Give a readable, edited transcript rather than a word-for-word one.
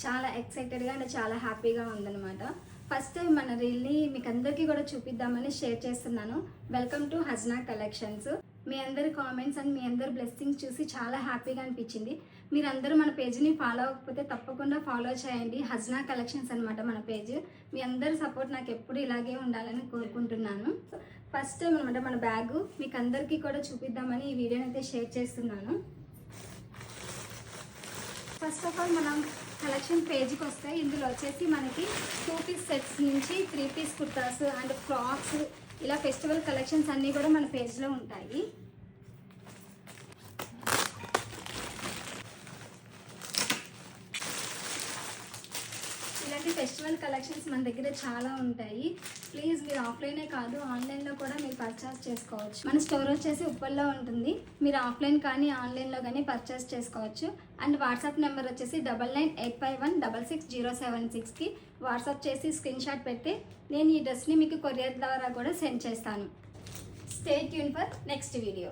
చాలా ఎక్సైటెడ్గా అండ్ చాలా హ్యాపీగా ఉందన్నమాట. ఫస్ట్ టైం మన రీల్ని మీకు అందరికీ కూడా చూపిద్దామని షేర్ చేస్తున్నాను. Welcome to Hajna collections. మీ అందరి కామెంట్స్ అండ్ మీ అందరి బ్లెస్సింగ్స్ చూసి చాలా హ్యాపీగా అనిపించింది. మీరందరూ మన పేజ్ని ఫాలో అవ్వకపోతే తప్పకుండా ఫాలో చేయండి. హజ్నా కలెక్షన్స్ అనమాట మన పేజ్. మీ అందరి సపోర్ట్ నాకు ఎప్పుడు ఇలాగే ఉండాలని కోరుకుంటున్నాను. ఫస్ట్ టైం అనమాట మన బ్యాగ్ మీకు అందరికీ కూడా చూపిద్దామని ఈ వీడియోని అయితే షేర్ చేస్తున్నాను. ఫస్ట్ ఆఫ్ ఆల్ మనం కలెక్షన్ పేజ్కి వస్తే ఇందులో వచ్చేసి మనకి 2 పీస్ సెట్స్ నుంచి 3 పీస్ కుర్తాస్ అండ్ ఫ్రాక్స్ ఇలా ఫెస్టివల్ కలెక్షన్స్ అన్నీ కూడా మన పేజ్లో ఉంటాయి. ఇలాంటి ఫెస్టివల్ కలెక్షన్స్ మన దగ్గర చాలా ఉంటాయి. ప్లీజ్ మీరు ఆఫ్లైనే కాదు ఆన్లైన్లో కూడా మీరు పర్చేస్ చేసుకోవచ్చు. మన స్టోర్ వచ్చేసి ఉప్పల్లో ఉంటుంది. మీరు ఆఫ్లైన్ కానీ ఆన్లైన్లో కానీ పర్చేస్ చేసుకోవచ్చు. అండ్ వాట్సాప్ నెంబర్ వచ్చేసి 9985166076కి వాట్సాప్ చేసి స్క్రీన్ షాట్ పెడితే నేను ఈ డ్రెస్ని మీకు కొరియర్ ద్వారా కూడా సెండ్ చేస్తాను. Stay tune for next video.